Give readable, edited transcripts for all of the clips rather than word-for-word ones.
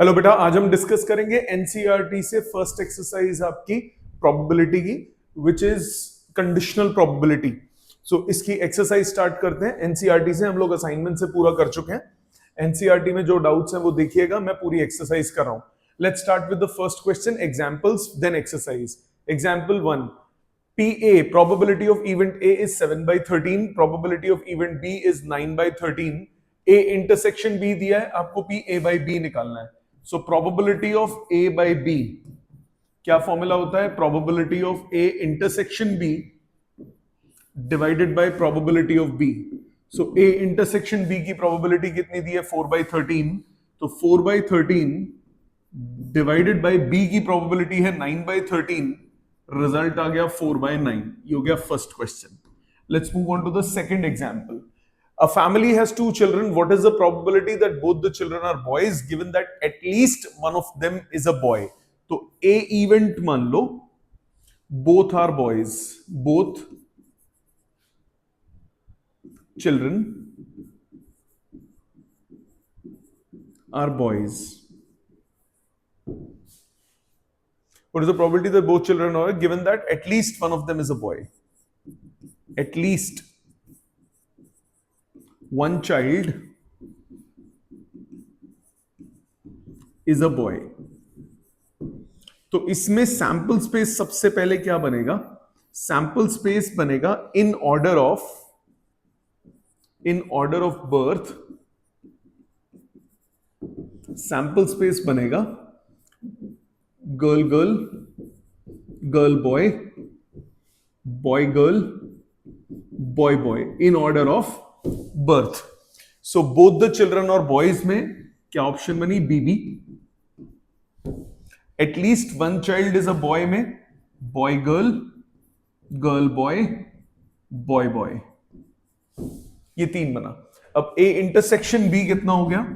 Hello बेटा, आज हम डिस्कस करेंगे एनसीईआरटी से फर्स्ट एक्सरसाइज आपकी प्रोबेबिलिटी की, विच इज कंडीशनल प्रोबेबिलिटी। सो इसकी एक्सरसाइज स्टार्ट करते हैं। एनसीईआरटी से हम लोग असाइनमेंट से पूरा कर चुके हैं। एनसीईआरटी में जो डाउट्स हैं वो देखिएगा, मैं पूरी एक्सरसाइज कर रहा हूं। Let's start with the first question, examples then exercise. Example 1, PA, probability of event A is 7 by 13, probability of event B is 9 by 13, A intersection B दिया है, आपको PA by B निकालना है। So probability of A by B, क्या formula होता है? probability of A intersection B divided by probability of B. So A intersection B की probability कितनी दी है? 4 by 13, तो 4 by 13 divided by B की probability है 9 by 13, रिजल्ट आ गया 4/9। ये हो गया first question. Let's move on to the second example. A family has two children. What is the probability that both the children are boys given that at least one of them is a boy? तो A event मान लो both are boys, both children are boys. What is the probability that both children are given that at least one of them is a boy? At least one child is a boy. तो इसमें sample space सबसे पहले क्या बनेगा? Sample space बनेगा in order of birth. Sample space बनेगा girl girl, girl boy, boy girl, boy boy, in order of birth. So both the children और boys में क्या ऑप्शन बनी? BB. At least one child is a boy में boy girl, girl boy, boy boy, ये तीन बना। अब ए intersection B कितना हो गया?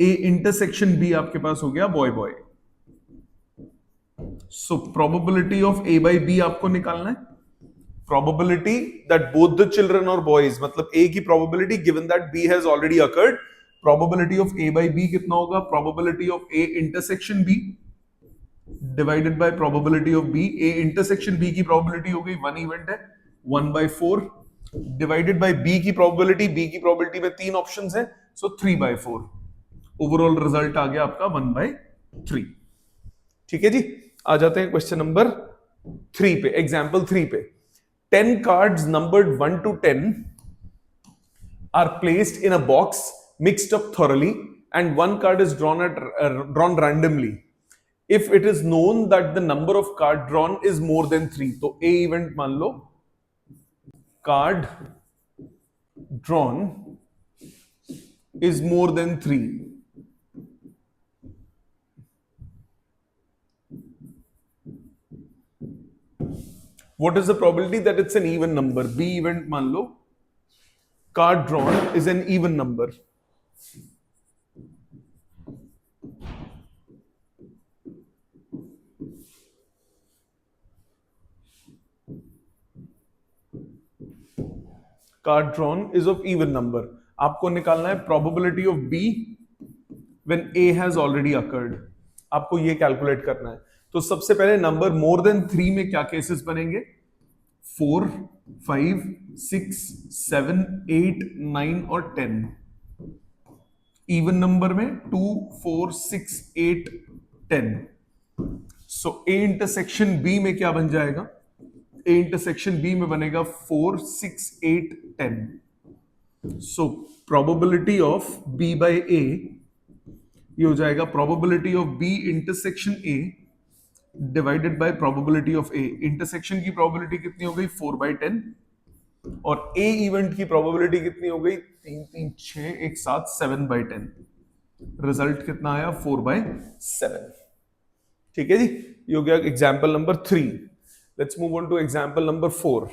ए इंटरसेक्शन बी आपके पास हो गया boy boy. So probability of A by B आपको निकालना है। Probability that both the children और बॉयज, मतलब ए की probability given that B has already occurred. Probability of A by B कितना होगा? Probability of A intersection B divided by probability of B. A intersection B की probability हो गई, one event है, 1/4 divided by B की probability. B की probability में तीन ऑप्शंस हैं, सो 3/4। ओवरऑल रिजल्ट आ गया आपका 1/3। ठीक है जी। आ जाते हैं क्वेश्चन नंबर 3 पे, एग्जांपल 3 पे। 10 cards numbered 1 to 10 are placed in a box, mixed up thoroughly, and one card is drawn randomly. If it is known that the number of card drawn is more than 3, तो A event मान लो card drawn is more than 3. What is the probability that it's an even number? B event मान लो card drawn is an even number. Card drawn is of even number. आपको निकालना है probability of B when A has already occurred. आपको ये calculate करना है। तो सबसे पहले नंबर मोर देन 3 में क्या केसेस बनेंगे? 4, 5, 6, 7, 8, 9 और 10। इवन नंबर में 2, 4, 6, 8, 10। सो A इंटरसेक्शन B में क्या बन जाएगा? A इंटरसेक्शन B में बनेगा 4, 6, 8, 10। सो probability of B by A, ये हो जाएगा probability of B intersection A divided by probability of A। Intersection की प्रोबेबिलिटी कितनी हो गई? 4/10। और A इवेंट की प्रोबेबिलिटी कितनी हो गई? 3, 3, 6, एक साथ 7/10। रिजल्ट कितना आया? 4/7। ठीक है जी। ये हो गया example number 3। Let's move on to example number 4।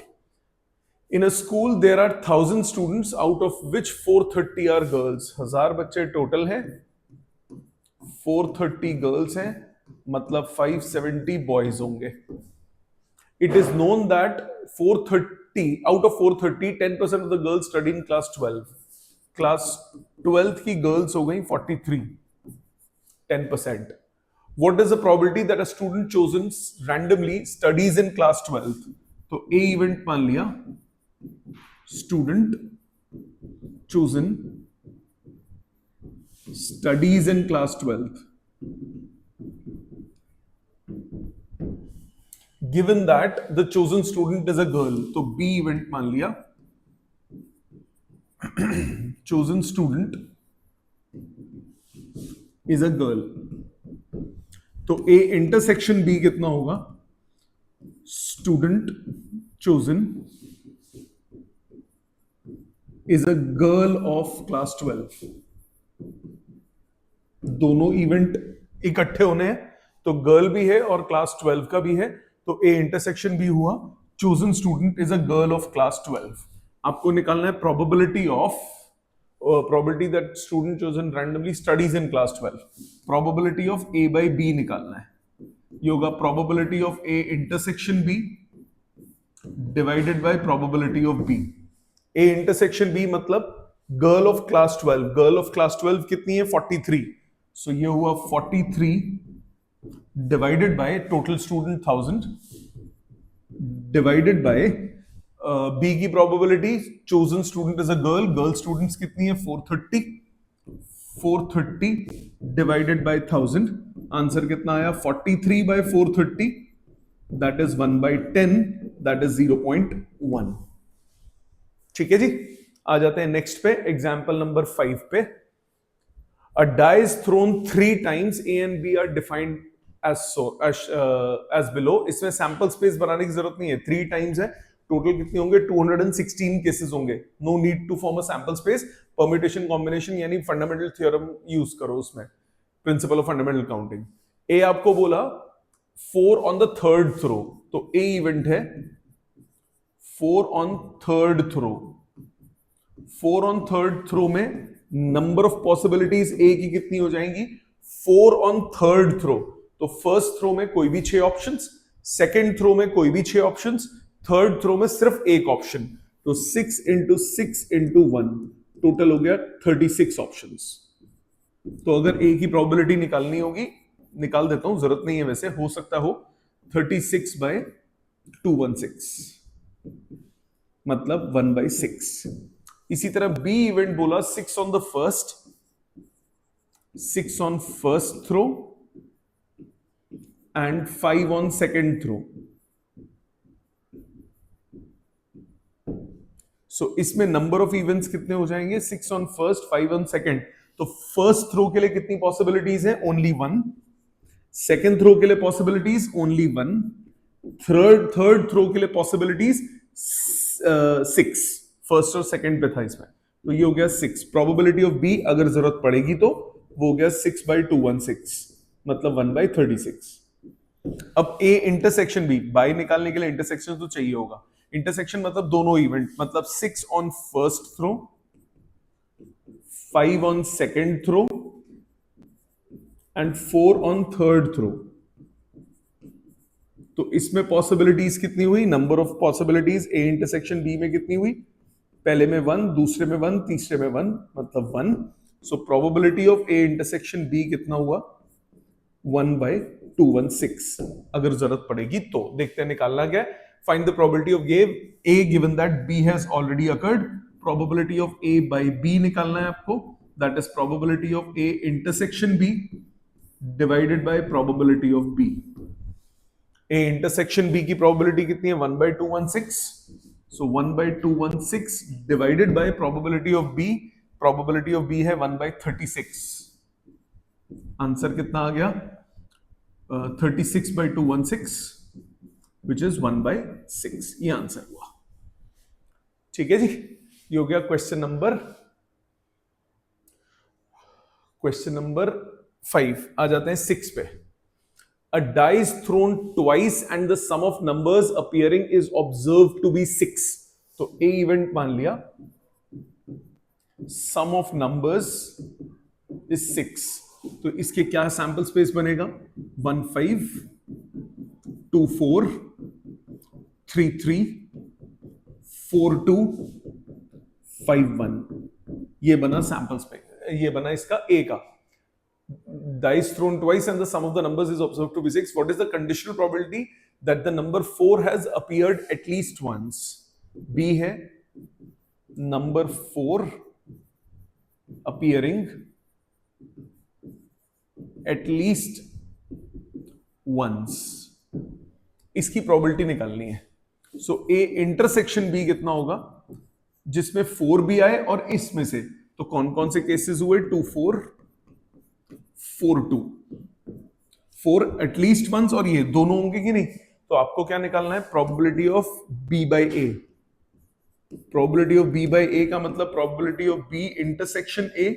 In a school there are 1000 students out of which 430 are girls. 1000 बच्चे टोटल हैं, 430 गर्ल्स हैं, मतलब 570 बॉयज होंगे। It is known that 430 out of 430, 10% of the girls study in class 12. Class 12th की girls हो गई 43। 10%. What is the probability that a student chosen randomly studies in class 12th? तो A event मान लिया, student chosen studies in class 12th. Given that the chosen student is a girl, तो B event मान लिया, chosen student is a girl. तो A intersection B कितना होगा? Student chosen is a girl of class 12. दोनों event इकट्ठे होने हैं, तो गर्ल भी है और क्लास 12 का भी है, तो A इंटरसेक्शन B हुआ, chosen student is a girl of class 12. आपको निकालना है probability that student chosen randomly studies in class 12. Probability of A by B निकालना है. ये होगा probability of A intersection B divided by probability of B. A intersection B मतलब girl of class 12. Girl of class 12 कितनी है? 43. So ये हुआ 43 divided by total student 1000 divided by B की probability chosen student is a girl. Girl students कितनी है? 430. 430 divided by 1000. Answer कितना आया? 43 by 430. That is 1 by 10. That is 0.1. ठीक है जी. आ जाते हैं नेक्स्ट पे, एग्जाम्पल नंबर 5 पे. A die is thrown 3 times. A and B are defined as below. इसमें सैंपल स्पेस बनाने की जरूरत नहीं है, 3 टाइम्स है. टोटल कितने होंगे? 216 केसेस होंगे. No need to form a sample space. Permutation combination यानी फंडामेंटल थ्योरम यूज करो उसमें, principle of fundamental counting. A आपको बोला 4 ऑन द थर्ड थ्रो, तो ए इवेंट है 4 on third throw. 4 on third throw में नंबर ऑफ पॉसिबिलिटीज ए की कितनी हो जाएंगी? 4 ऑन थर्ड थ्रो. तो फर्स्ट थ्रो में कोई भी 6 ऑप्शंस, सेकेंड थ्रो में कोई भी 6 ऑप्शंस, थर्ड थ्रो में सिर्फ एक ऑप्शन. तो 6 into 6 into 1 टोटल हो गया 36 ऑप्शंस. तो अगर ए की प्रोबेबिलिटी निकालनी होगी, निकाल देता हूं, जरूरत नहीं है वैसे, हो सकता हो 36 by 216 मतलब 1 by 6. इसी तरह बी इवेंट बोला 6 on the first, 6 on first throw and 5 on second throw. So इसमें नंबर ऑफ इवेंट्स कितने हो जाएंगे? 6 on first, 5 on second. तो फर्स्ट थ्रो के लिए कितनी पॉसिबिलिटीज हैं? ओनली 1. सेकेंड थ्रो के लिए पॉसिबिलिटीज ओनली 1. थर्ड थ्रो के लिए पॉसिबिलिटीज 6. फर्स्ट और सेकेंड पे था इसमें, तो ये हो गया 6. प्रोबेबिलिटी ऑफ बी अगर जरूरत पड़ेगी तो वो हो गया 6 by 216 मतलब 1 by 36. अब ए इंटरसेक्शन बी, बाई निकालने के लिए इंटरसेक्शन तो चाहिए होगा. इंटरसेक्शन मतलब दोनों इवेंट, मतलब 6 on first throw, 5 on second throw and 4 on third throw. तो इसमें पॉसिबिलिटीज कितनी हुई? Number of possibilities A intersection B में कितनी हुई? पहले में 1, दूसरे में 1, तीसरे में 1 मतलब 1. So probability of A intersection B कितना हुआ? 1 by 216. अगर जरूरत पड़ेगी तो देखते हैं निकालना क्या है. Find the probability of A given that B has already occurred. Probability of A by B निकालना है आपको. That is probability of A intersection B divided by probability of B. A intersection B की probability कितनी है? 1 by 216. So 1 by 216 divided by probability of B. Probability of B है 1 by 36. Answer कितना आ गया? 36 by 216 which is 1 by 6. ये answer हुआ. ठीक है जी. ये हो गया क्वेश्चन नंबर 5. आ जाते हैं 6 पे. A die is thrown twice and the sum of numbers appearing is observed to be 6. तो A इवेंट मान लिया, sum of numbers is 6. तो इसके क्या सैंपल स्पेस बनेगा? 1 5 2 4 3 3 4 2 5 1. ये बना सैंपल स्पेस, ये बना इसका ए का. dice thrown twice and the sum of the numbers is observed to be 6. What is the conditional probability that the number 4 has appeared at least once? B है number 4 appearing at least once. इसकी probability निकालनी है. सो ए intersection B कितना होगा जिसमें 4 भी आए और इसमें से, तो कौन कौन से केसेस हुए? 2 4 4 2 4 एटलीस्ट वंस, और ये दोनों होंगे कि नहीं? तो आपको क्या निकालना है? Probability of B by A. Probability of B by A का मतलब probability of B intersection A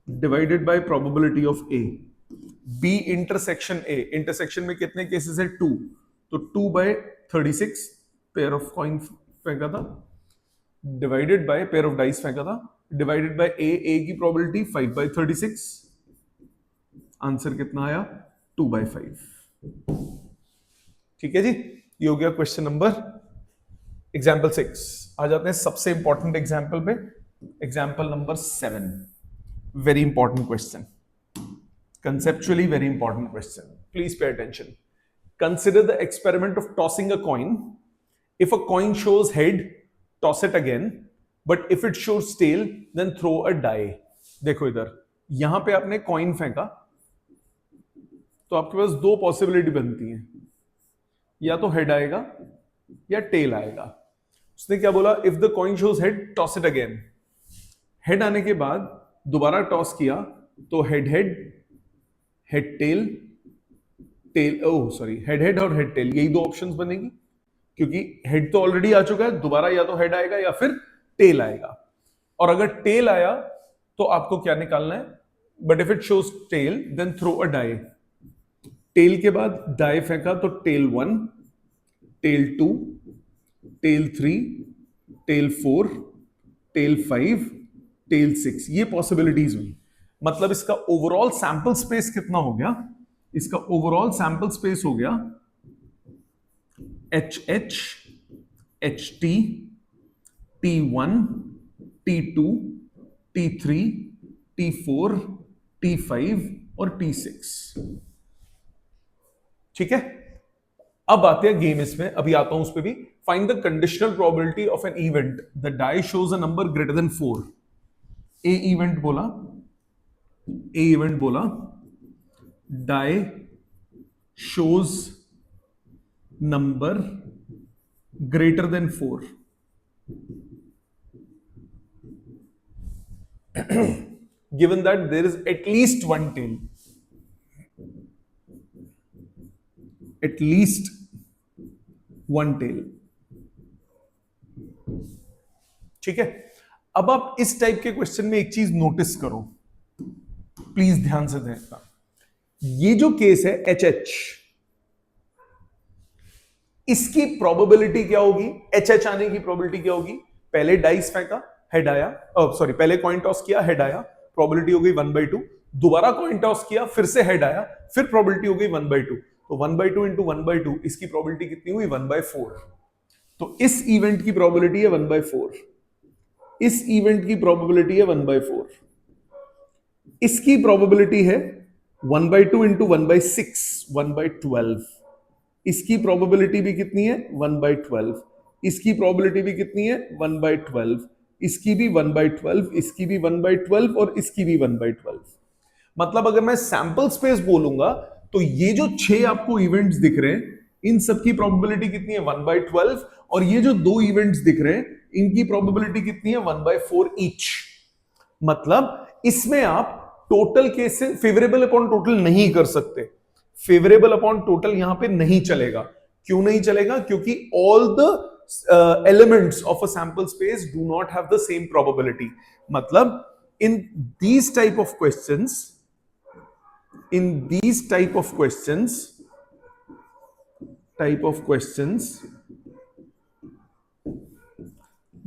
divided by probability of A. B intersection A, intersection में कितने केसेस है? 2. तो 2 बाय 36 पेयर ऑफ कॉइन फेंका था, divided by pair of dice फेंका था, डिवाइडेड बाय ए की प्रोबेबिलिटी 5 बाय 36. आंसर कितना आया? 2 बाय 5. ठीक है जी, ये हो गया क्वेश्चन नंबर एग्जाम्पल 6. आ जाते हैं सबसे इंपॉर्टेंट एग्जाम्पल पे, example number 7. Very important question, conceptually very important question. Please pay attention. Consider the experiment of tossing a coin. If a coin shows head, toss it again. But if it shows tail, then throw a die. देखो इधर, यहां पे आपने coin फेंका तो आपके पास दो possibility बनती हैं, या तो हेड आएगा या टेल आएगा. उसने क्या बोला? If the coin shows head, toss it again. Head आने के बाद दोबारा टॉस किया तो head head, head tail, tail, oh sorry, head head और हेड टेल, यही दो ऑप्शंस बनेगी, क्योंकि हेड तो ऑलरेडी आ चुका है. दोबारा या तो हेड आएगा या फिर टेल आएगा. और अगर टेल आया तो आपको क्या निकालना है? But if it shows tail then throw a die. Tail के बाद डाई फेंका तो tail 1, tail 2, tail 3, tail 4, tail 5, tail 6. ये पॉसिबिलिटीज हुई. मतलब इसका ओवरऑल सैंपल स्पेस कितना हो गया? इसका ओवरऑल सैंपल स्पेस हो गया H H, H T, T1, T2, T3, T4, T5 और T6. ठीक है, अब आते हैं गेम. इसमें अभी आता हूं उस पर भी. Find the conditional probability of an event the die shows a number greater than 4. A event बोला die shows number greater than 4. Given that there is at least one tail, at least one tail. ठीक है, अब आप इस type के question में एक चीज नोटिस करो, प्लीज ध्यान से देखना. ये जो केस है एच एच, इसकी प्रोबेबिलिटी क्या होगी? एच एच आने की प्रोबेबिलिटी क्या होगी? पहले डाइस फेंका, हेड आया, सॉरी पहले कॉइन टॉस किया, हेड आया, प्रोबेबिलिटी हो गई 1/2. दोबारा कॉइन टॉस किया, फिर से हेड आया, फिर प्रोबेबिलिटी हो गई 1/2. तो 1/2 इंटू 1/2, इसकी प्रोबेबिलिटी कितनी हुई? 1/4. तो इस इवेंट की प्रोबेबिलिटी है 1/4, इस इवेंट की प्रोबेबिलिटी है 1/4, इसकी प्रोबेबिलिटी है 1/2 इंटू 1/6, 1/12. इसकी प्रोबेबिलिटी भी कितनी है? 1/12. इसकी प्रोबेबिलिटी भी कितनी है? 1/12. इसकी भी 1/12, इसकी भी 1/12 और इसकी भी 1/12. मतलब अगर मैं सैंपल स्पेस बोलूंगा तो ये जो 6 आपको इवेंट्स दिख रहे हैं, इन सबकी प्रोबेबिलिटी कितनी है? 1/12. और ये जो 2 इवेंट्स दिख रहे हैं, इनकी प्रोबेबिलिटी कितनी है? 1/4 ईच. मतलब इसमें आप टोटल केस से फेवरेबल अपॉन टोटल नहीं कर सकते. फेवरेबल अपॉन टोटल यहां पे नहीं चलेगा. क्यों नहीं चलेगा? क्योंकि all the elements of a sample space do not have the same probability. मतलब in these type of questions,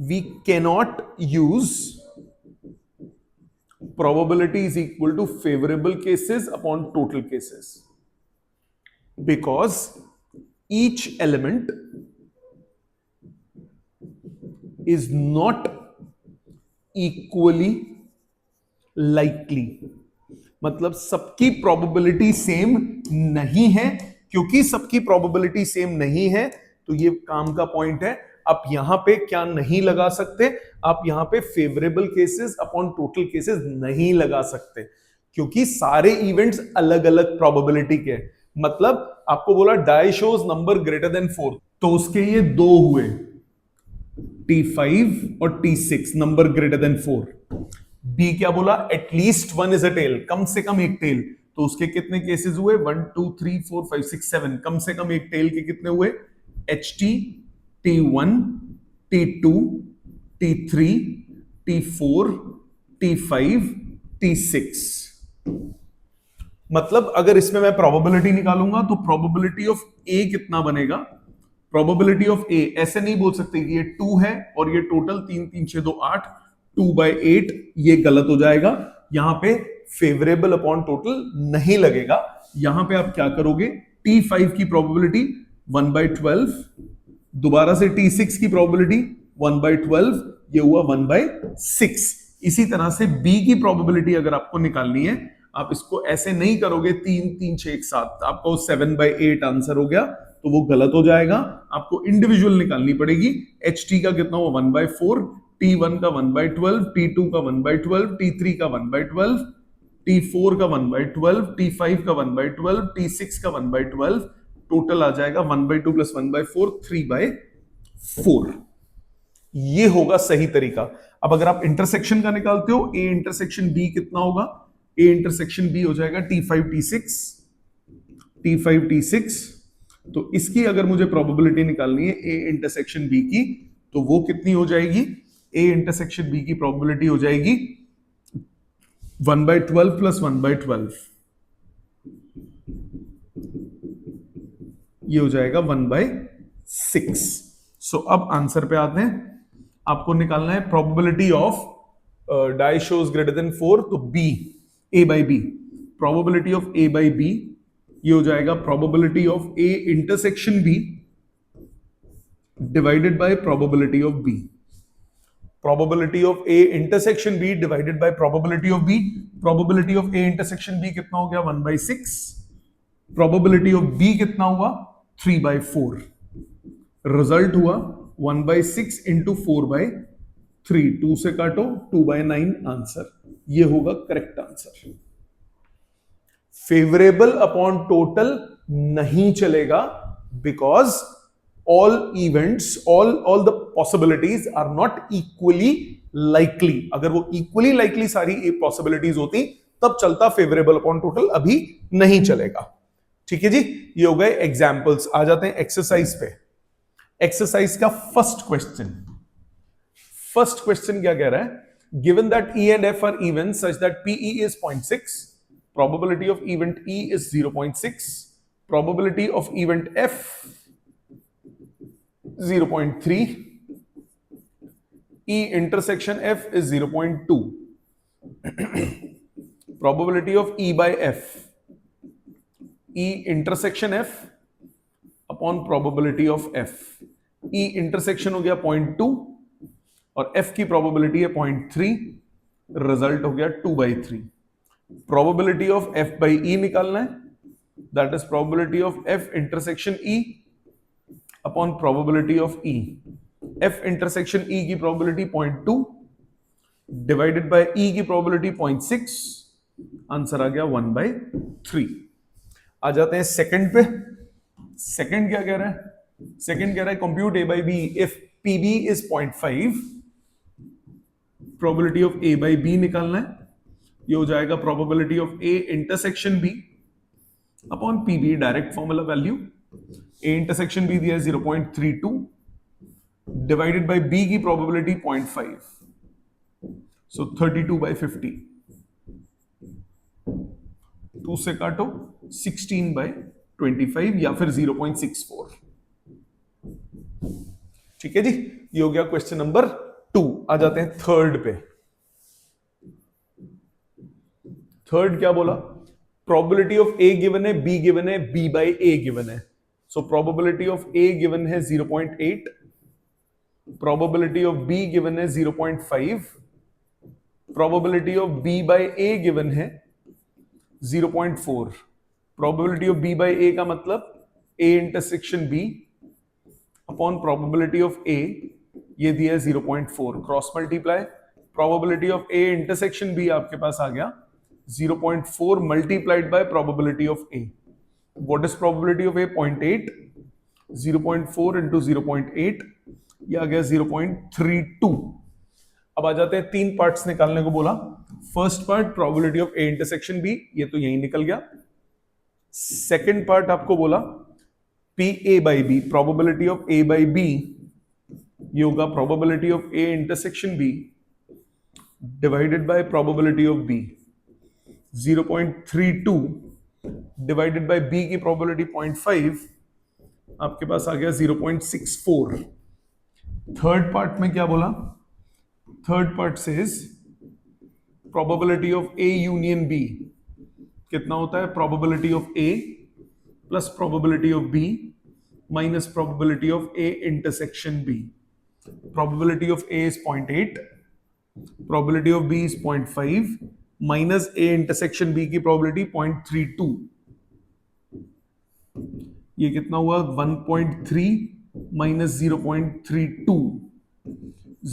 we cannot use probability is equal to favorable cases upon total cases, because each element is not equally likely. मतलब सबकी probability same नहीं है। क्योंकि सबकी probability same नहीं है तो ये काम का पॉइंट है, आप यहां पे क्या नहीं लगा सकते, आप यहां पे favourable cases upon total cases नहीं लगा सकते, क्योंकि सारे इवेंट्स अलग अलग प्रोबेबिलिटी के। मतलब आपको बोला die shows number greater than 4, तो उसके ये दो हुए, T5 और T6 number greater than 4। B क्या बोला, at least one is a tail, कम से कम एक टेल, तो उसके कितने केसेस हुए, 1 2 3 4 5 6 7, कम से कम एक टेल के कितने हुए, HT, T1, T2, T3, T4, T5, T6। मतलब अगर इसमें मैं प्रोबेबिलिटी निकालूंगा तो प्रोबेबिलिटी ऑफ ए कितना बनेगा, प्रोबेबिलिटी ऑफ ए, ऐसे नहीं बोल सकते कि ये 2 है और ये टोटल 3 3 6 2 8, 2/8, ये गलत हो जाएगा। यहां पे फेवरेबल अपॉन टोटल नहीं लगेगा। यहां पे आप क्या करोगे, T5 की प्रोबेबिलिटी 1/12, दोबारा से T6 की प्रोबेबिलिटी 1/12, ये हुआ 1/6। इसी तरह से B की प्रोबेबिलिटी अगर आपको निकालनी है, आप इसको ऐसे नहीं करोगे 3 3 6 1 7, आपका 7/8 आंसर हो गया, तो वो गलत हो जाएगा। आपको इंडिविजुअल निकालनी पड़ेगी। HT का कितना हुआ, 1/4, T1 का 1/12, T2 का 1/12, T3 का 1/12, T4 का 1/12, T5 का 1/12, T6 का 1/12, टोटल आ जाएगा 1/2 प्लस 1/4, 3/4। ये होगा सही तरीका। अब अगर आप इंटरसेक्शन का निकालते हो, A इंटरसेक्शन B कितना होगा, A इंटरसेक्शन B हो जाएगा T5 T6, T5 T6। तो इसकी अगर मुझे प्रोबेबिलिटी निकालनी है A इंटरसेक्शन B की, तो वो कितनी हो जाएगी, A इंटरसेक्शन B की प्रोबेबिलिटी हो जाएगी 1/12 प्लस 1/12, ये हो जाएगा 1/6। सो अब आंसर पे आते हैं। आपको निकालना है probability of die shows greater than 4, तो B, A/B, probability of A/B, ये हो जाएगा probability of A intersection B divided by probability of B। Probability of A intersection B divided by probability of B। Probability of A intersection B कितना हो गया, 1/6। Probability of B कितना हुआ, 3/4। Result हुआ 1/6 into 4/3, 2 से काटो, 2/9 आंसर। ये होगा correct answer. Favourable upon total नहीं चलेगा, because all events, all the possibilities are not equally likely. अगर वो इक्वली लाइकली सारी पॉसिबिलिटीज होती तब चलता, फेवरेबल अपॉन टोटल अभी नहीं चलेगा। ठीक है जी, ये हो गए एग्जाम्पल्स। आ जाते हैं एक्सरसाइज पे। एक्सरसाइज का फर्स्ट क्वेश्चन क्या कह रहा है, given that E and F are even such that PE is 0.6, probability of event E is 0.6, probability of event F 0.3, E intersection F is 0.2, probability of E by F, E intersection F upon probability of F। E intersection हो गया 0.2 और F की probability है 0.3, result हो गया 2/3। Probability of F by E निकालना है, that is probability of F intersection E upon probability of E। F intersection E की प्रोबेबिलिटी 0.2 डिवाइडेड बाय E की प्रोबेबिलिटी 0.6, आंसर आ गया 1/3। आ जाते हैं सेकंड पे। सेकंड क्या कह रहा है, सेकंड कह रहा है compute A/B if PB is 0.5, probability of A/B निकालना है। ये हो जाएगा probability of A intersection B upon PB, direct formula value. A intersection B दिया है 0.32 डिवाइडेड बाय B की प्रोबेबिलिटी 0.5, सो 32/50, 2 से काटो, 16/25 या फिर 0.64। ठीक है जी, ये हो गया क्वेश्चन नंबर 2। आ जाते हैं थर्ड पे। थर्ड क्या बोला, प्रोबेबिलिटी ऑफ A गिवन है, B गिवन है, B by A गिवन है। सो प्रोबेबिलिटी ऑफ A गिवन है 0.8, प्रोबेबिलिटी ऑफ B गिवन है 0.5, probability of B by A given है 0.4, probability of B by A का मतलब A intersection B upon probability of A, ये दिया है 0.4, cross multiply, probability of A intersection B आपके पास आ गया 0.4 multiplied bye probability of A. What is probability of A? 0.8, 0.4 into 0.8, ये आ गया 0.32. अब आ जाते हैं, तीन पार्ट्स निकालने को बोला. First part probability of A intersection B, ये तो यही निकल गया. सेकेंड पार्ट आपको बोला P A by B, probability of A by B, ये होगा probability of A intersection B divided by probability of B. 0.32 divided by B की प्रोबेबिलिटी 0.5, आपके पास आ गया 0.64. थर्ड पार्ट में क्या बोला? Third part says probability of A union B कितना होता है? Probability of A plus probability of B minus probability of A intersection B. Probability of A is 0.8, probability of B is 0.5, minus A intersection B की probability 0.32. ये कितना हुआ? 1.3 minus 0.32,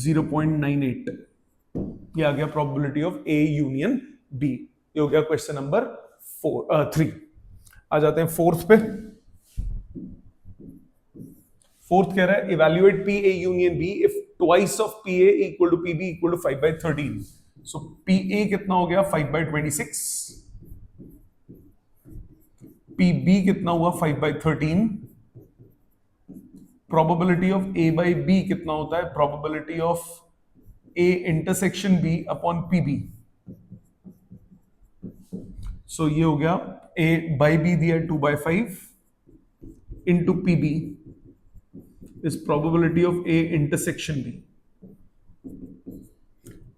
0.98. ये आ गया probability of A union B. ये हो गया question number 3. आ जाते हैं फोर्थ पे. फोर्थ कह रहा है evaluate P A union B if twice of P A equal to P B equal to 5/13. So P A कितना हो गया? 5/26. पी बी कितना हुआ? 5/13. Probability of A by B कितना होता है? Probability of A intersection B upon P B. So ये हो गया ए बाई बी दिया 2/5 into P B is probability of A intersection B.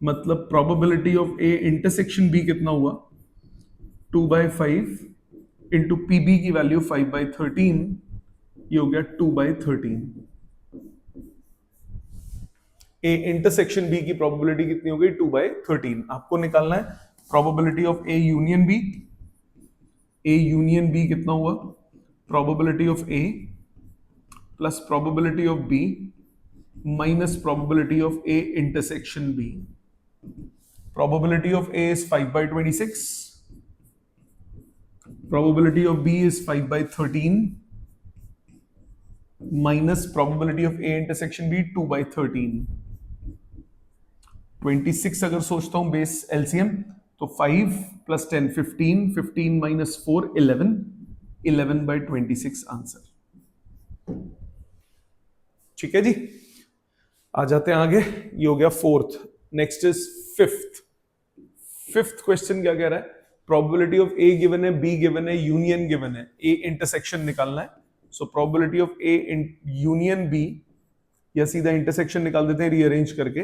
मतलब probability of A intersection B कितना हुआ? 2/5 इंटू PB की वैल्यू 5/13, ये हो गया 2/13. A intersection B की probability कितनी हो गई? 2/13. आपको निकालना है probability of A union B. A union B कितना हुआ? Probability of A plus probability of B minus probability of A intersection B. Probability of A is 5/26. Probability of B is 5/13 minus probability of A intersection B 2/13. 26 अगर सोचता हूं base LCM तो 5 plus 10 15, 15 minus 4 11, 11/26 answer. ठीक है जी. आ जाते हैं आगे. ये हो गया fourth. Next is fifth. Fifth question क्या कह रहा है? प्रोबेबिलिटी ऑफ ए गिवन है, बी गिवन है, यूनियन गिवन है, ए इंटरसेक्शन निकालना है. सो probability of A union B, या सीधा इंटरसेक्शन निकाल देते हैं रीअरेंज करके.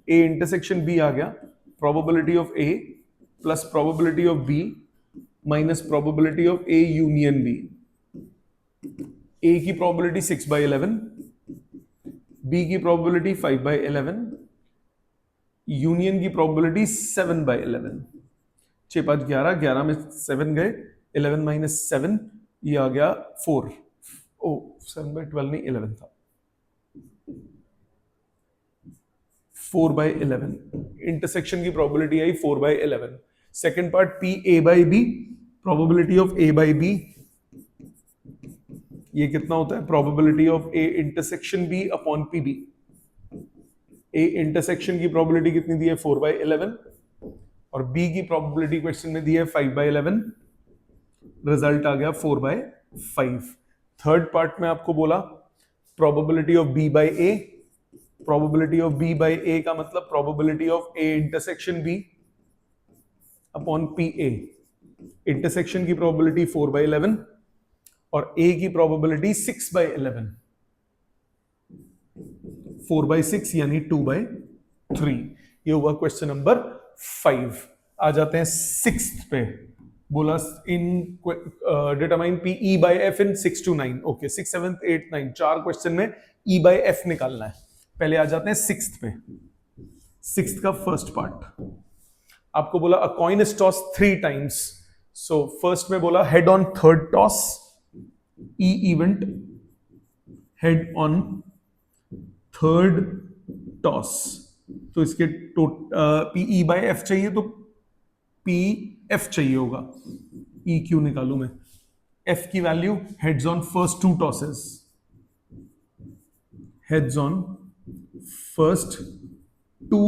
ए इंटरसेक्शन बी आ गया. Probability of A plus probability of B minus probability of A union B. A की प्रोबेबिलिटी 6/11, बी की प्रोबेबिलिटी 5/11, यूनियन की प्रोबेबिलिटी 7/11. 6 5 11, 11 में 7 गए, 11 माइनस 7, ये आ गया 4. ओ 7/12 नहीं, 11 था. 4/11. इंटरसेक्शन की प्रोबेबिलिटी आई 4/11. Second part P A by B, probability of A by B, ये कितना होता है? Probability of A intersection B upon P B. A intersection की प्रोबेबिलिटी कितनी दी है? 4/11. और बी की प्रोबेबिलिटी क्वेश्चन में दी है 5/11. रिजल्ट आ गया 4/5. थर्ड पार्ट में आपको बोला probability of B by A. Probability of B by A का मतलब probability of A intersection B upon P A. Intersection की प्रोबेबिलिटी 4/11 और A की प्रोबेबिलिटी 6/11. 4/6 यानी 2/3. ये हुआ क्वेश्चन नंबर 5. आ जाते हैं सिक्स्थ पे. बोला in determine P E by F in 6 to 9. Okay, 6 7 8 9 चार क्वेश्चन में ई बाई एफ निकालना है. पहले आ जाते हैं सिक्स्थ पे. सिक्स्थ का फर्स्ट पार्ट आपको बोला अ coin is toss 3 times. So first में बोला head on third toss, E event head on third toss, तो इसके पीई बाय एफ चाहिए तो पी एफ चाहिए होगा, ई क्यू निकालू मैं, एफ की value heads on first two tosses, heads on first two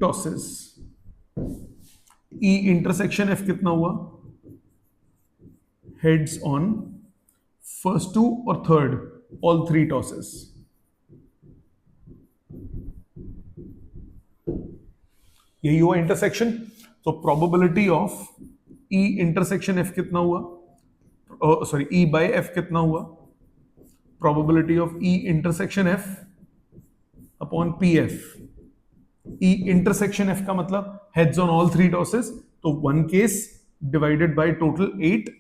tosses, E intersection F कितना हुआ, हेड्स ऑन फर्स्ट टू और थर्ड ऑल थ्री टॉसेस, यही हुआ इंटरसेक्शन। तो probability of E intersection F कितना हुआ, सॉरी ई बाय एफ कितना हुआ, probability of E intersection F upon P F, E intersection F का मतलब heads on all three tosses, तो one case divided by total 8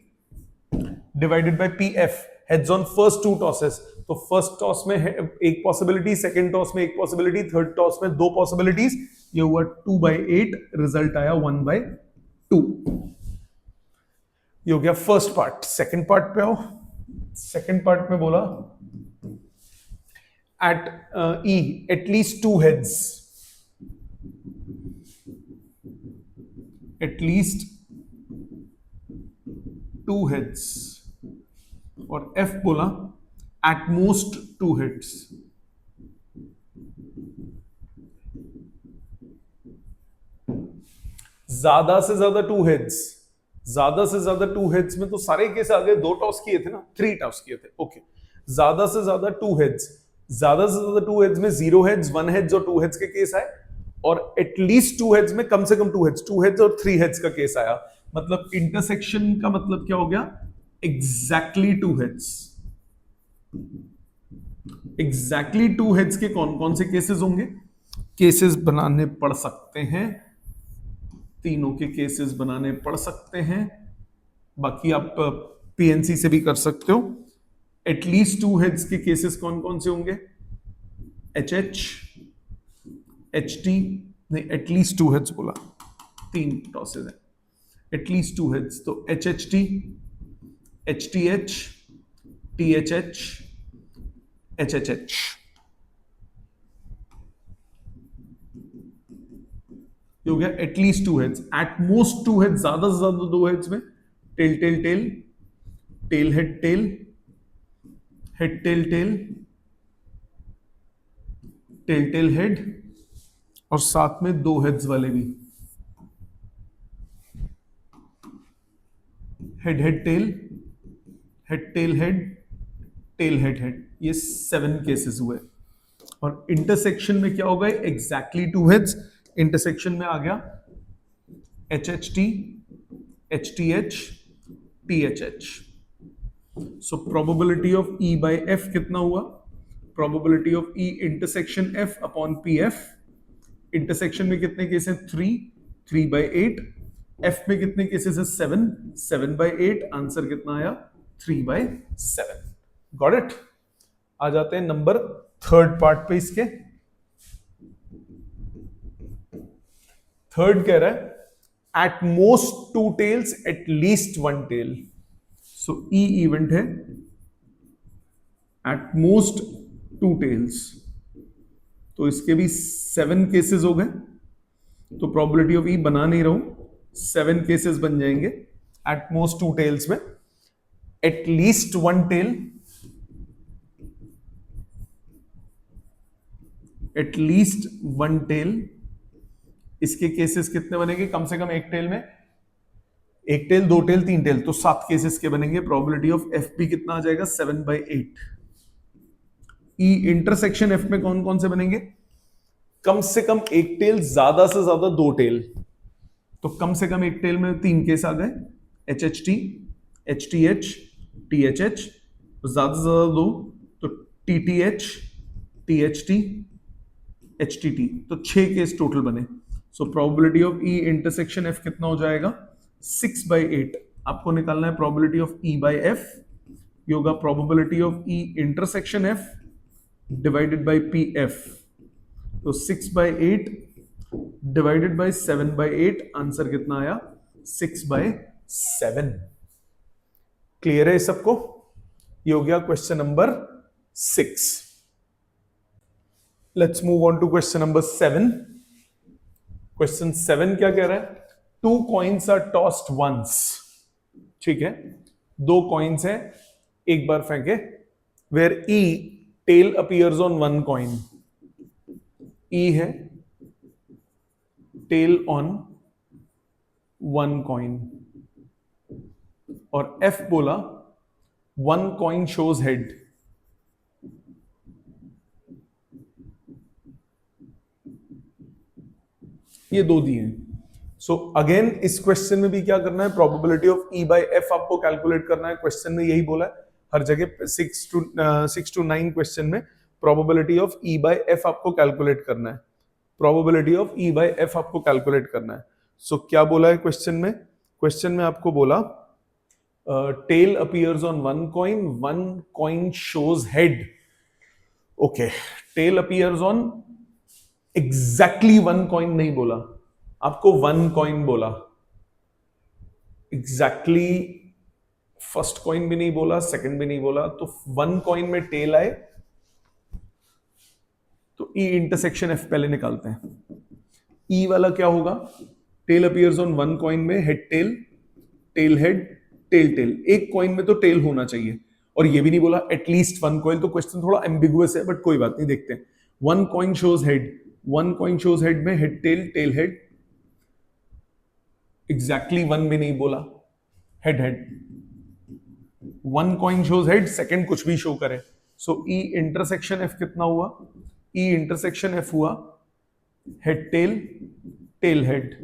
divided by P F heads on first two tosses, तो first toss में एक possibility, second toss में एक possibility, third toss में दो पॉसिबिलिटीज, ये हुआ 2/8, रिजल्ट आया 1/2। ये हो गया फर्स्ट पार्ट। सेकंड पार्ट पे आओ। सेकंड पार्ट में बोला at E at least two heads, at least two heads, और एफ बोला एट मोस्ट टू हेड्स, ज्यादा से ज्यादा टू हेड्स, ज्यादा से ज्यादा टू हेड्स में तो सारे केस आ गए, दो टॉस किए थे ना, 3 टॉस किए थे, ओके। ज्यादा से ज्यादा टू हेड्स, ज्यादा से ज्यादा टू हेड्स में 0 हेड्स, 1 हेड्स और 2 हेड्स के केस आए, और एटलीस्ट टू हेड्स में कम से कम 2 हेड्स और 3 हेड्स का केस आया। मतलब इंटरसेक्शन का मतलब क्या हो गया, exactly two heads. Exactly to heads के कौन कौन से केसेस होंगे, केसेस बनाने पड़ सकते हैं, तीनों के केसेस बनाने पड़ सकते हैं, बाकी आप पीएनसी से भी कर सकते हो। एटलीस्ट टू हेड्स के केसेस कौन कौन से होंगे, एच एच, एच टी, नहीं एटलीस्ट टू हेड्स बोला, 3 टॉसेस है, एटलीस्ट टू हेड्स, तो H H T, H T H, T H H, H H H. हो गया at least two heads, at most two heads, ज्यादा से ज्यादा 2 हेड्स में tail tail tail, tail head tail, head tail tail, tail tail head, और साथ में 2 heads वाले भी, head head tail, head tail head, tail head head, ये 7 केसेस हुए। और इंटरसेक्शन में क्या होगा, एग्जैक्टली टू हेड्स, इंटरसेक्शन में आ गया H H T, H T H, T H H. So probability of E by F कितना हुआ, probability of E intersection F upon P F, intersection में कितने केस हैं, 3/8, एफ में कितने केसेस है, 7/8, आंसर कितना आया, 3/7। Got it. आ जाते हैं नंबर थर्ड पार्ट पे इसके। थर्ड कह रहा है at most 2 tails at least 1 tail, so E event है एट मोस्ट 2 टेल्स, तो इसके भी 7 केसेस हो गए, तो प्रोबेबिलिटी ऑफ ई बना नहीं रहा हूं, 7 केसेस बन जाएंगे एट मोस्ट 2 टेल्स में, at least 1 tail, at least 1 tail, इसके केसेस कितने बनेंगे, कम से कम एक टेल में, 1 टेल, 2 टेल, 3 टेल, तो 7 केसेस के बनेंगे। प्रोबेबिलिटी ऑफ एफ पी कितना आ जाएगा, 7/8। ई इंटरसेक्शन एफ में कौन कौन से बनेंगे, कम से कम 1 टेल, ज्यादा से ज्यादा 2 टेल, तो कम से कम 1 टेल में 3 केस आ गए, H H T, H T H, T H H, ज्यादा से ज्यादा 2, तो T T H, T H T, H T T, तो 6 केस टोटल बने। सो probability of E intersection F कितना हो जाएगा, 6/8। आपको निकालना है probability of E by F, ये होगा probability of E intersection F divided by P F, तो 6/8 डिवाइडेड बाय 7/8, आंसर कितना आया, 6/7। 7। क्लियर है सबको? ये हो गया question number 6। Let's move on to question number 7। Question 7 क्या कह रहा है? 2 कॉइन्स आर टॉस्ड वंस। ठीक है, 2 कॉइन्स है, एक बार फेंके, where E tail appears on 1 coin. E है टेल ऑन 1 कॉइन, और एफ बोला 1 कॉइन शोज हेड। ये 2 दिए हैं। सो अगेन इस क्वेश्चन में भी क्या करना है? Probability of E by F आपको कैलकुलेट करना है। क्वेश्चन में यही बोला है हर जगह, 6 to 9 क्वेश्चन में probability of E by F आपको कैलकुलेट करना है। Probability of E by F आपको कैलकुलेट करना है। सो क्या बोला है क्वेश्चन में? क्वेश्चन में आपको बोला tail appears on 1 coin, 1 coin shows head. Okay, tail appears on exactly 1 coin नहीं बोला, आपको 1 कॉइन बोला। एग्जैक्टली फर्स्ट कॉइन भी नहीं बोला, सेकंड भी नहीं बोला। तो 1 कॉइन में टेल आए तो ई इंटरसेक्शन एफ पहले निकालते हैं। ई वाला क्या होगा? टेल अपीयर्स ऑन 1 कॉइन में head tail, tail head, tail tail. एक कॉइन में तो टेल होना चाहिए, और ये भी नहीं बोला एटलीस्ट 1 कॉइन। तो क्वेश्चन थोड़ा एम्बिगुअस है, बट कोई बात नहीं, देखते हैं। 1 coin shows head, 1 coin shows head में head tail, tail head. Exactly 1 भी नहीं बोला, head head. 1 coin shows head, second कुछ भी शो करे। सो ई इंटरसेक्शन एफ कितना हुआ? ई इंटरसेक्शन एफ हुआ हेड टेल, टेल हेड।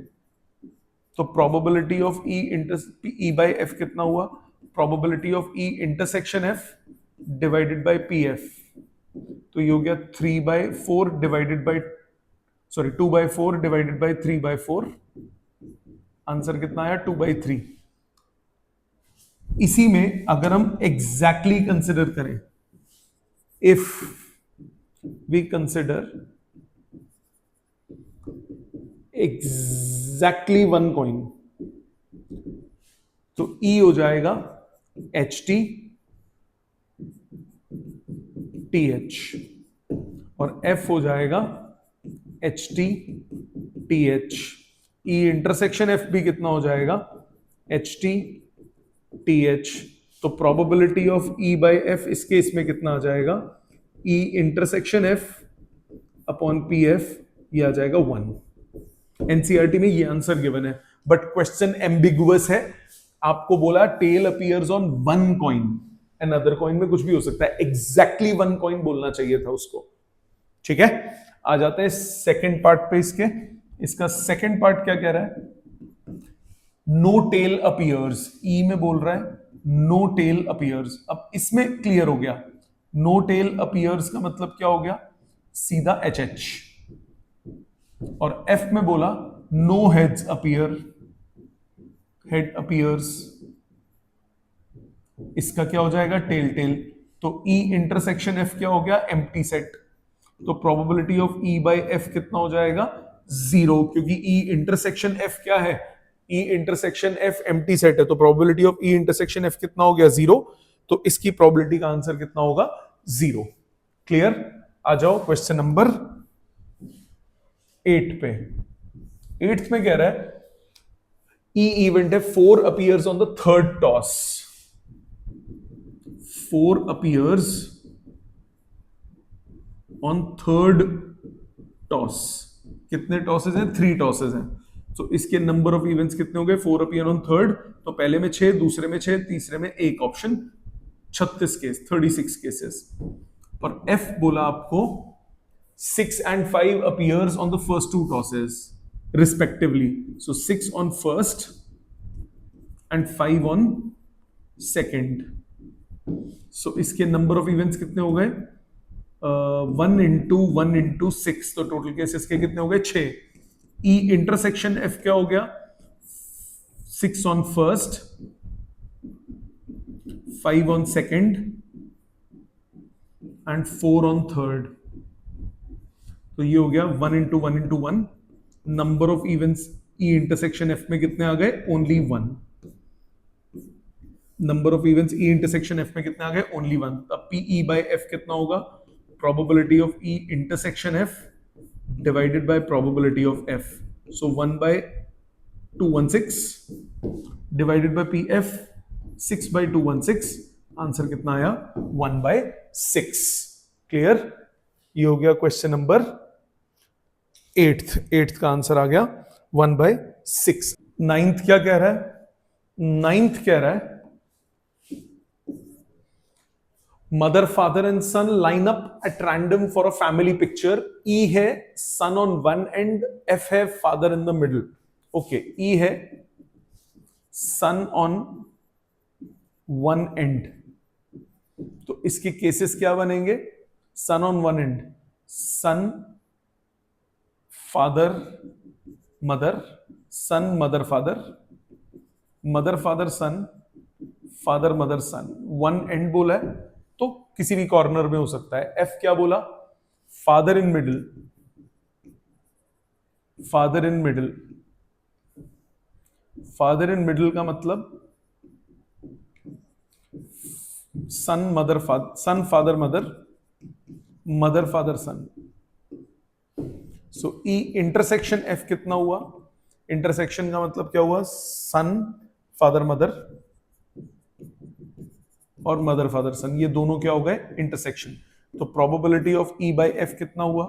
तो probability of E by F कितना हुआ? Probability of E intersection F divided by P F. तो ये हो गया 3/4 divided by 2/4 divided by 3/4। Answer कितना आया? 2/3। इसी में अगर हम एग्जैक्टली कंसिडर करें, if we consider exactly 1 coin, तो ई हो जाएगा एच टी टी एच, और एफ हो जाएगा H T T H. E intersection F भी कितना हो जाएगा? H T T H. तो probability of E by F इस केस में कितना आ जाएगा? E intersection F upon P F, ये आ जाएगा 1। एनसीईआरटी में ये आंसर गिवन है, बट क्वेश्चन एम्बिगुअस है। आपको बोला tail appears on 1 coin, and other coin में कुछ भी हो सकता है। एग्जैक्टली 1 कॉइन बोलना चाहिए था उसको। ठीक है, आ जाते हैं सेकंड पार्ट पे इसके। इसका सेकंड पार्ट क्या कह रहा है? No tell appears. ई में बोल रहा है नो टेल अपीयर्स। अब इसमें क्लियर हो गया, नो टेल अपीयर्स का मतलब क्या हो गया? सीधा एच एच। और एफ में बोला no heads appear, head appears. इसका क्या हो जाएगा? Tail tail. तो ई इंटरसेक्शन एफ क्या हो गया? Empty set. तो probability of E by F कितना हो जाएगा? 0, क्योंकि ई इंटरसेक्शन एफ क्या है? ई इंटरसेक्शन एफ एम्प्टी सेट है। तो probability of E intersection F कितना हो गया? 0। तो इसकी प्रोबेबिलिटी का आंसर कितना होगा? 0। क्लियर? आ जाओ क्वेश्चन नंबर 8 पे। 8th में कह रहा है ई इवेंट है 4 appears on the third toss. 4 appears on third toss. कितने टॉसेस हैं? 3 टॉसेस हैं। तो इसके नंबर ऑफ इवेंट्स कितने हो गए? 4 अपीयर ऑन थर्ड। तो पहले में 6, दूसरे में 6, तीसरे में 1 ऑप्शन। 36 case, 36 cases. और एफ बोला आपको 6 and 5 appears on the first 2 tosses respectively. So 6 on first and 5 on second. So इसके नंबर ऑफ इवेंट्स कितने हो गए? 1 into 6। तो टोटल केसेस के कितने हो गए? 6। ई इंटरसेक्शन एफ क्या हो गया? 6 on first, 5 on second and 4 on third। तो ये हो गया 1 into 1। Number of events E intersection F में कितने आ गए? Only 1। Number of events E intersection F में कितने आ गए, ओनली वन। अब पी ई बाय एफ कितना होगा, probability of E intersection F divided by probability of F, so 1/216 divided by P F 6/216, answer कितना आया 1/6। क्लियर, ये हो गया क्वेश्चन नंबर 8th का आंसर आ गया 1/6। नाइन्थ क्या कह रहा है, नाइन्थ कह रहा है mother father and son line up at random for a family picture, E है son on one end, F है father in the middle. Okay, E है सन ऑन वन एंड, तो इसके केसेस क्या बनेंगे, son on one end, son father mother, son mother father, mother father son, father mother son, one end बोला है तो किसी भी कॉर्नर में हो सकता है। एफ क्या बोला, father in middle, father in middle, father in middle का मतलब son mother father, son father mother, mother father son. So E intersection F कितना हुआ, इंटरसेक्शन का मतलब क्या हुआ, सन फादर मदर और मदर फादर सन, ये दोनों क्या हो गए इंटरसेक्शन। तो probability of E by F कितना हुआ,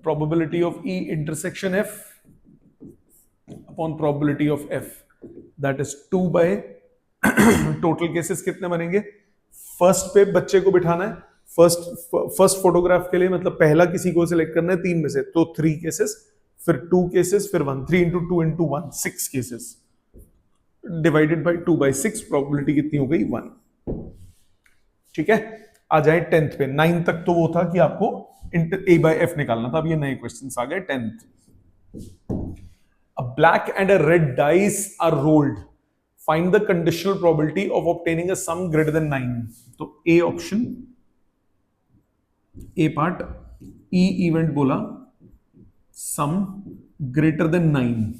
probability of E intersection F upon probability of F, that is 2 total cases कितने बनेंगे, फर्स्ट पे बच्चे को बिठाना है, फर्स्ट फोटोग्राफ के लिए मतलब पहला किसी को सिलेक्ट करना है 3 में से, तो 3 केसेस, फिर 2 केसेस, फिर 1, 3 into 2 into 1, 6 cases divided by 2/6, probability कितनी हो गई 1। ठीक है, आ जाए 10th पे। 9 तक तो वो था कि आपको ए बाय एफ निकालना था, अब ये नए क्वेश्चंस आ गए 10th। A black and a red dice are rolled, find the conditional probability of obtaining a sum greater than 9। तो A option, A part, E event बोला, sum greater than 9,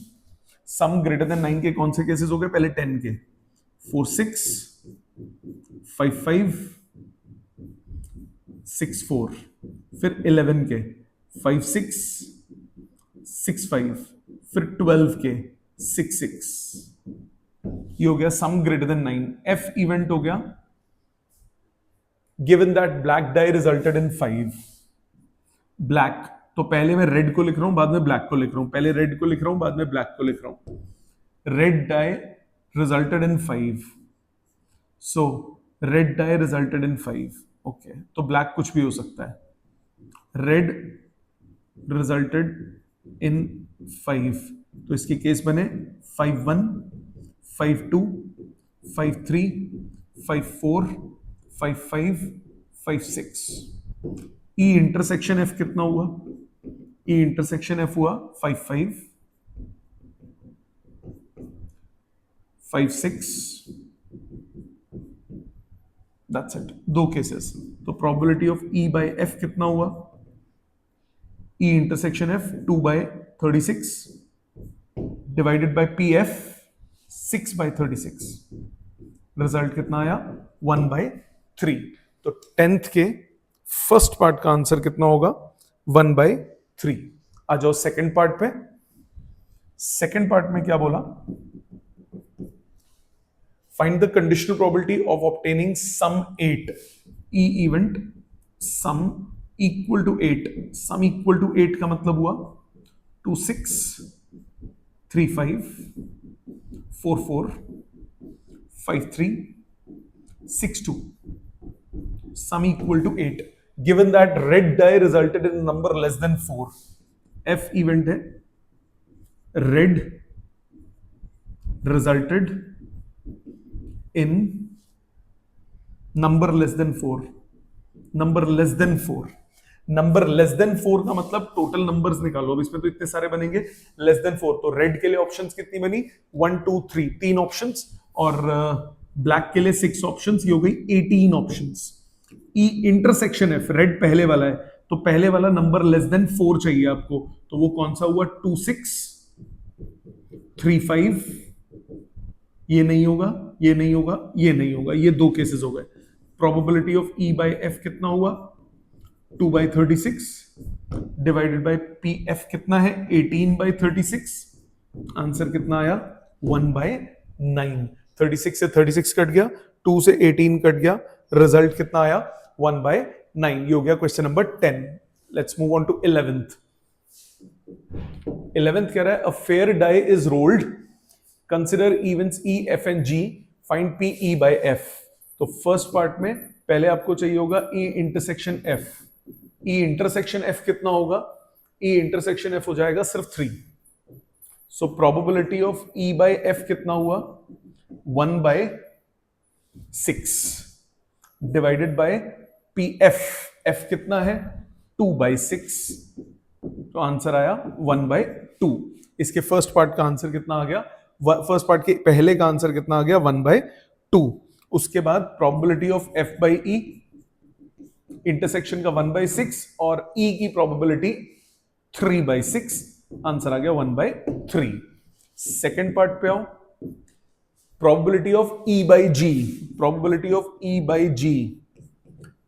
sum greater than 9 के कौन से cases हो गए, पहले 10 के, 4 6 5 5 6 4, फिर 11 के 5 6 6 5, फिर 12 के 6 6, ये हो गया सम ग्रेटर देन 9। एफ इवेंट हो गया, given that black dye resulted in 5, black, तो पहले मैं रेड को लिख रहा हूं बाद में ब्लैक को लिख रहा हूं, पहले रेड को लिख रहा हूं बाद में ब्लैक को लिख रहा हूं। Red die resulted in 5, so red die resulted in 5, okay, तो ब्लैक कुछ भी हो सकता है। रेड रिजल्टेड इन 5, तो इसके केस बने 5 1 5 2 5 3 5 4 5 5 5 6। ई इंटरसेक्शन एफ कितना हुआ, ई इंटरसेक्शन एफ हुआ 5 5 5 6, दैट्स इट, 2 केसेस। तो probability of E by F कितना हुआ, E intersection F 2/36 divided by P F 6/36, result कितना आया 1/3। तो 10th के फर्स्ट पार्ट का आंसर कितना होगा 1/3। आ जाओ सेकंड पार्ट पे। सेकंड पार्ट में क्या बोला, find the conditional probability of obtaining sum 8, E event sum equal to 8, sum equal to 8 का मतलब हुआ 2 6 3 5 4 4 5 3 6 2, sum equal to 8, given that red die resulted in a number less than 4। F event है red resulted in number less than 4, number less than 4, number less than 4 का मतलब total numbers निकालो, अब इसमें तो इतने सारे बनेंगे, लेस देन 4, तो रेड के लिए ऑप्शंस कितनी बनी 1 2 3, 3 ऑप्शंस, और ब्लैक के लिए 6 ऑप्शंस, ये हो गई 18 ऑप्शंस। ई इंटरसेक्शन एफ, रेड पहले वाला है तो पहले वाला नंबर लेस देन 4 चाहिए आपको, तो वो कौन सा हुआ 2 6 3 5 ये नहीं होगा, ये नहीं होगा, ये नहीं होगा, ये दो केसेस हो गए। Probability of E by F कितना हुआ? 2/36 डिवाइडेड बाय पी एफ कितना है? 18/36। आंसर कितना आया? 1/9। 36 से 36 कट गया, 2 से 18 कट गया, रिजल्ट कितना आया? 1/9। ये हो गया question number 10। Let's move on to 11th। 11th कह रहा है a fair die is rolled, consider events E F and G, find P E by F. तो फर्स्ट पार्ट में पहले आपको चाहिए होगा E intersection F. E intersection F कितना होगा? ई इंटरसेक्शन एफ हो जाएगा सिर्फ 3। So probability of E by F कितना हुआ? 1/6 divided by P F. F कितना है? 2/6। तो आंसर आया 1/2। इसके फर्स्ट पार्ट का आंसर कितना आ गया? फर्स्ट पार्ट के पहले का आंसर कितना आ गया? 1/2। उसके बाद probability of F by E, intersection का 1/6 और ई की प्रोबेबिलिटी 3/6। आंसर आ गया 1/3। सेकेंड पार्ट पे आओ, probability of E by G. Probability of E by G,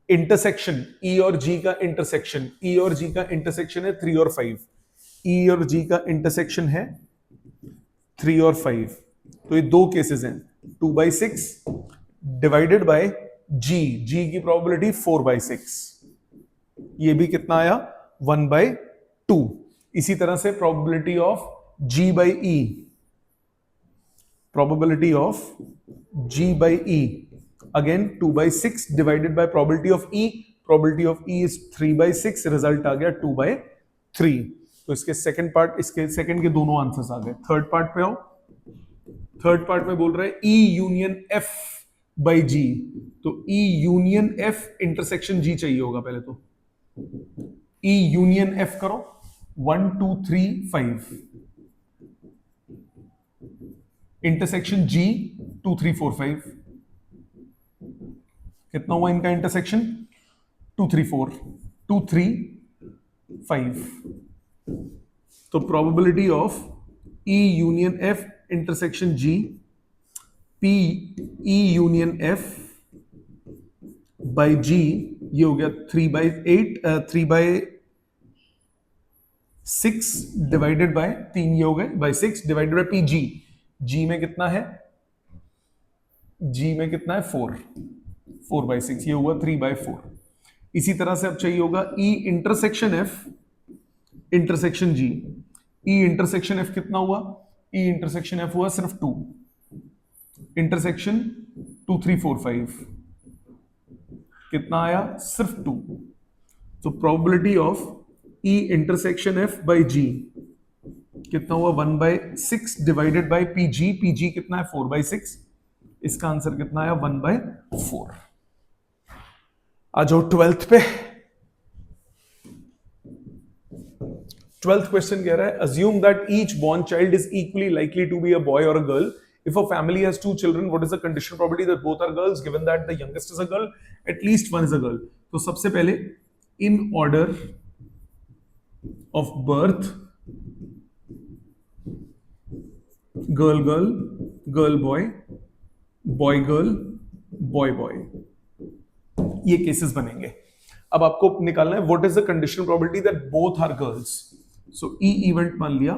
intersection E और जी का इंटरसेक्शन, ई और जी का इंटरसेक्शन है 3 और 5। ई और जी का इंटरसेक्शन है 3 और 5। तो ये दो केसेस हैं। 2/6 डिवाइडेड बाय जी, जी की प्रोबेबिलिटी 4/6। ये भी कितना आया? 1/2। इसी तरह से probability of G by E, probability of G by E again 2/6 divided by probability of E. Probability of E is 3/6, result आ गया 2/3। तो इसके सेकंड पार्ट, इसके सेकंड के दोनों आंसर्स आ गए। थर्ड पार्ट पे आओ। थर्ड पार्ट में बोल रहे हैं ई यूनियन एफ बाई जी। तो ई यूनियन एफ इंटरसेक्शन जी चाहिए होगा पहले तो। ई यूनियन एफ करो, 1 2 3 5 इंटरसेक्शन जी 2 3 4 5। कितना हुआ इनका इंटरसेक्शन? 2 3 4 2 3 5। तो probability of E union F intersection G, P E union F by G, ये हो गया 3/6 डिवाइडेड बाय 3, ये हो गए by 6 divided by P G. G में कितना है? जी में कितना है? 4/6। ये हुआ 3/4। इसी तरह से अब चाहिए होगा ई इंटरसेक्शन एफ इंटरसेक्शन जी। ई इंटरसेक्शन एफ कितना हुआ? ई इंटरसेक्शन एफ हुआ सिर्फ 2। इंटरसेक्शन 2 3 4 5 कितना आया? सिर्फ 2। तो probability of E intersection F by G कितना हुआ? 1/6 divided by P G. P G कितना है? 4/6। इसका आंसर कितना आया? 1/4। आ जाओ 12th पे। 12th क्वेश्चन कह रहा है assume that each born child is equally likely to be a boy or a girl. If a family has 2 children, what is the conditional probability that both are girls? Given that the youngest is a girl, at least one is a girl. तो सबसे पहले in order of birth, girl girl, girl boy, boy girl, boy boy, ये cases बनेंगे। अब आपको निकालना है what is the conditional probability that both are girls. So E event मान लिया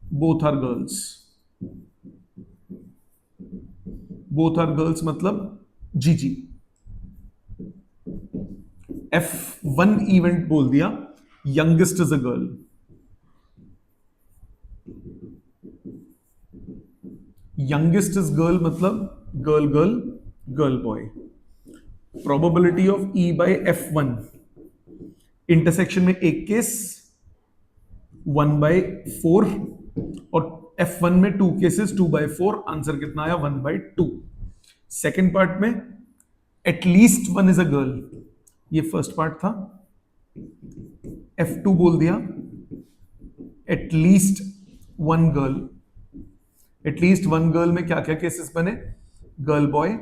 both are girls. Both are girls मतलब G G. F1 event बोल दिया youngest is a girl. Youngest is girl मतलब girl girl girl boy. Probability of E by F1 intersection में एक case 1/4 और F1 में 2 केसेस 2/4। आंसर कितना आया? 1/2। सेकेंड पार्ट में एटलीस्ट 1 इज अ गर्ल, ये फर्स्ट पार्ट था। F2 बोल दिया एटलीस्ट 1 गर्ल। एटलीस्ट 1 गर्ल में क्या क्या केसेस बने? गर्ल बॉय,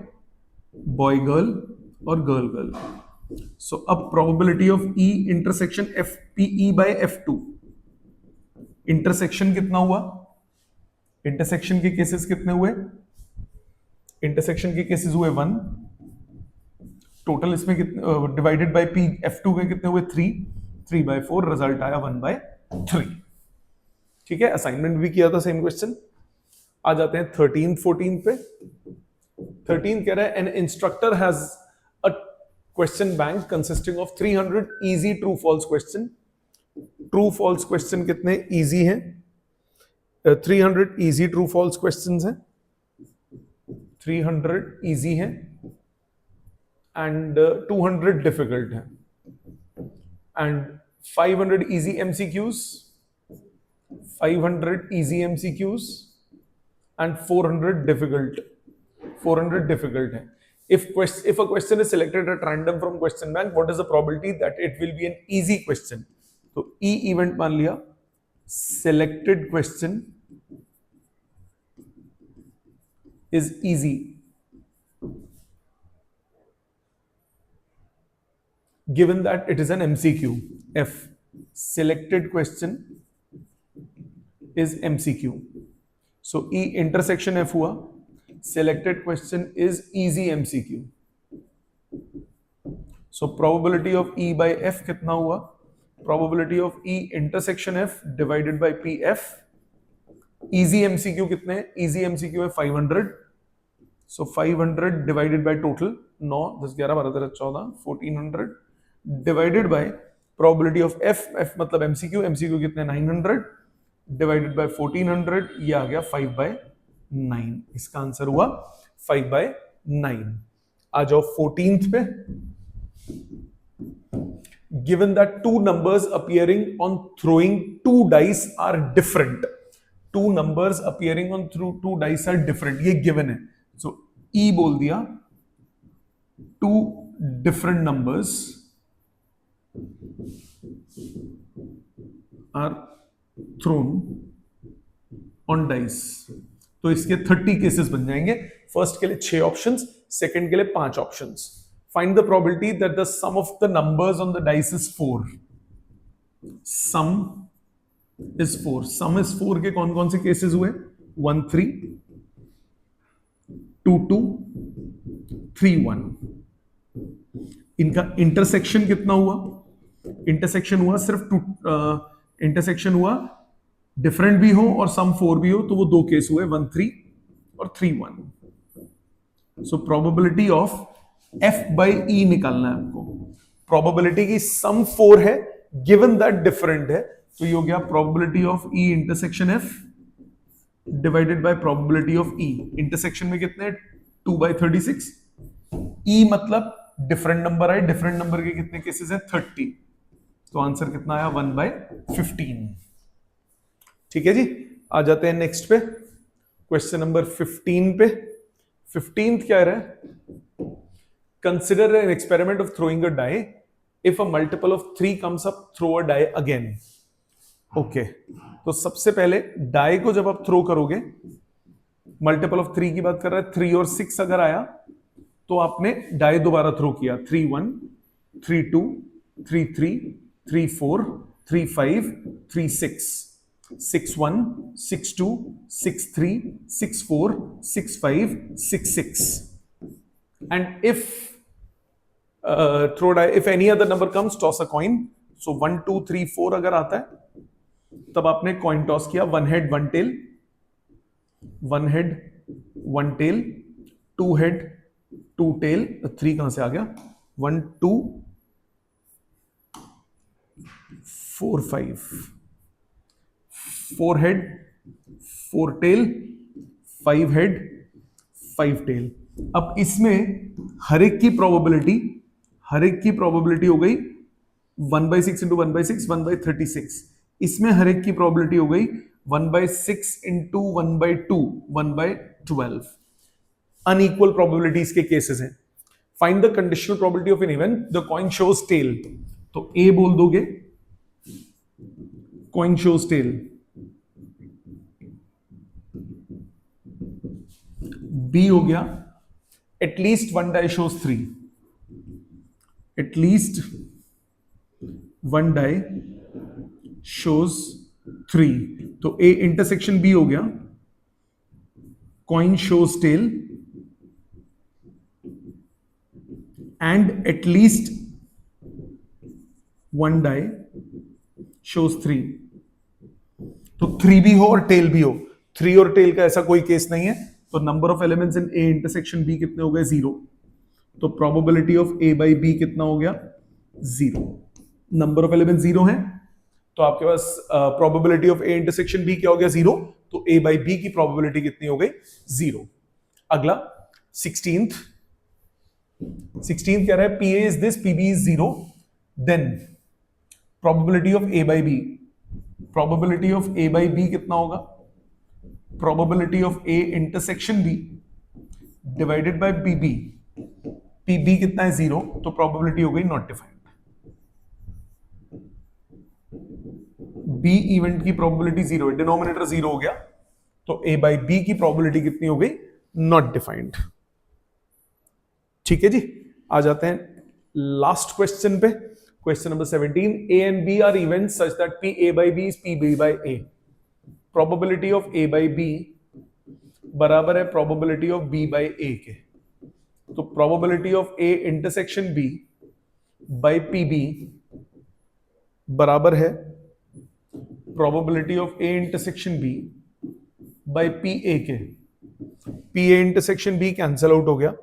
बॉय गर्ल और गर्ल गर्ल। सो अब probability of E intersection F P E bye F2। Intersection कितना हुआ? इंटरसेक्शन के केसेस कितने हुए? इंटरसेक्शन के केसेस हुए 1, टोटल इसमें कितने डिवाइडेड बाय पी F2 के कितने हुए 3/4, रिजल्ट आया 1/3। ठीक है, असाइनमेंट भी किया था सेम क्वेश्चन। आ जाते हैं 13 14 पे। 13 कह रहा है an instructor has a question bank consisting of 300 easy true false question. True false question कितने इजी हैं? 300 इजी ट्रू फॉल्स क्वेश्चंस हैं, 300 इजी हैं एंड 200 डिफिकल्ट हैं, and 500 easy MCQs, 500 easy MCQs and 400 difficult. 400 difficult है. If a question is selected at random from question bank, what is the probability that it will be an easy question? तो E event मान लिया, selected question is easy. Given that it is an MCQ. F selected question is MCQ. So E intersection F हुआ, selected question is easy MCQ. So probability of E by F कितना हुआ? Probability of E intersection F divided by PF. Easy MCQ कितने? Easy MCQ है 500. So 500 divided by total 9, 10, 11, 12, 13, 14, 1400 divided by probability of F. F मतलब MCQ, MCQ कितने? 900 divided by 1400, ये आ गया 5/9। इसका answer हुआ 5/9। आ जाओ 14th पे। Given that two numbers appearing on throwing two dice are different, two numbers appearing on two dice are different, ये given है। सो ई बोल दिया, two different numbers are thrown on dice. तो इसके 30 केसेस बन जाएंगे। फर्स्ट के लिए 6 ऑप्शंस, सेकंड के लिए 5 options. Find the probability that the sum of the numbers on the dice is 4। Sum is 4। Sum is 4 के कौन कौन से केसेस हुए? 1 3, 2 2, 3 1। इनका इंटरसेक्शन कितना हुआ? इंटरसेक्शन हुआ सिर्फ इंटरसेक्शन हुआ, डिफरेंट भी हो और सम 4 भी हो, तो वो 2 केस हुए, 1 3 और 3 1। So probability of F by E निकालना है आपको। प्रोबेबिलिटी की सम 4 है, गिवन दैट डिफरेंट है, तो ये हो गया probability of E intersection F divided by probability of E। Intersection में कितने? 2/36। E मतलब डिफरेंट नंबर है, डिफरेंट नंबर के कितने केसेस हैं? 30। तो आंसर कितना आया? 1/15। ठीक है जी। आ जाते हैं नेक्स्ट पे, क्वेश्चन नंबर 15 पे। 15th क्या है? Consider an experiment of throwing a die, if a multiple of 3 comes up, throw a die again. Okay, तो सबसे पहले डाई को जब आप थ्रो करोगे, मल्टीपल ऑफ 3 की बात कर रहा है, 3 और 6 अगर आया तो आपने डाई दोबारा थ्रो किया, 3 1, 3 2, 3 3, 3 4, 3 5, 3 6, 6 1, 6 2, 6 3, 6 4, 6 5, 6 6। And if throw die, if any other number comes, toss a coin. So 1 2 3 4 अगर आता है तब आपने कॉइन टॉस किया, 1 head 1 tail, 1 head 1 tail, 2 head 2 tail, 3 कहां से आ गया? 1 2 4 5, 4 head 4 tail, 5 head 5 tail। अब इसमें हर एक की प्रोबेबिलिटी हो गई 1/6 इंटू 1/6, 1/36। इसमें हर एक की प्रोबेबिलिटी हो गई 1/6 इंटू 1/2, 1/12। अनइक्वल प्रोबेबिलिटीज के केसेस हैं। Find the conditional probability of an event the coin shows tail. तो ए बोल दोगे, कॉइन शोज टेल। बी हो गया, at least 1 die shows 3, at least 1 die shows 3। तो ए इंटरसेक्शन बी हो गया, coin shows tail and at least one die shows 3, तो 3 भी हो और टेल भी हो। 3 और टेल का ऐसा कोई केस नहीं है, तो number of elements in A intersection B कितने हो गए? 0। तो probability of A by B कितना हो गया? 0। नंबर ऑफ एलिमेंट 0 है, तो आपके पास probability of A intersection B क्या हो गया? 0। तो ए बाई बी की प्रोबेबिलिटी कितनी हो गई? 0। अगला 16th कह रहा है P A is this, P B is 0, then probability of A by B, probability of A by B कितना होगा? Probability of A intersection B divided by P B, P B कितना है? 0, तो प्रोबेबिलिटी हो गई नॉट डिफाइंड। बी इवेंट की probability 0 है, denominator 0 हो गया, तो ए बाई बी की प्रोबेबिलिटी कितनी हो गई? Not defined. ठीक है जी, आ जाते हैं लास्ट क्वेश्चन पे। Question number 17, A and B are events such that P A by B is P B by A. Probability of A by B बराबर है probability of B by A के। तो probability of A intersection B by P B बराबर है probability of A intersection B by P A के। P A intersection B cancel out हो गया,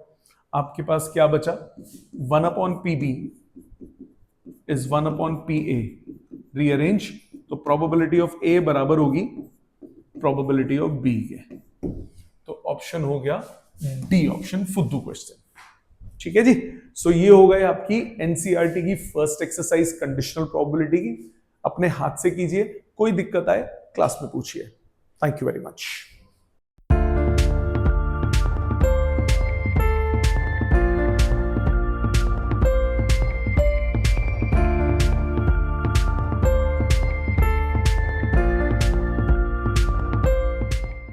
आपके पास क्या बचा? 1 upon P B is 1 upon P A. Rearrange, तो प्रोबेबिलिटी ऑफ ए बराबर होगी प्रोबेबिलिटी ऑफ बी के। तो ऑप्शन हो गया डी ऑप्शन, फुद्दू क्वेश्चन। ठीक है जी, सो ये हो गए आपकी एनसीईआरटी की फर्स्ट एक्सरसाइज कंडीशनल प्रोबेबिलिटी की। अपने हाथ से कीजिए, कोई दिक्कत आए क्लास में पूछिए। Thank you very much.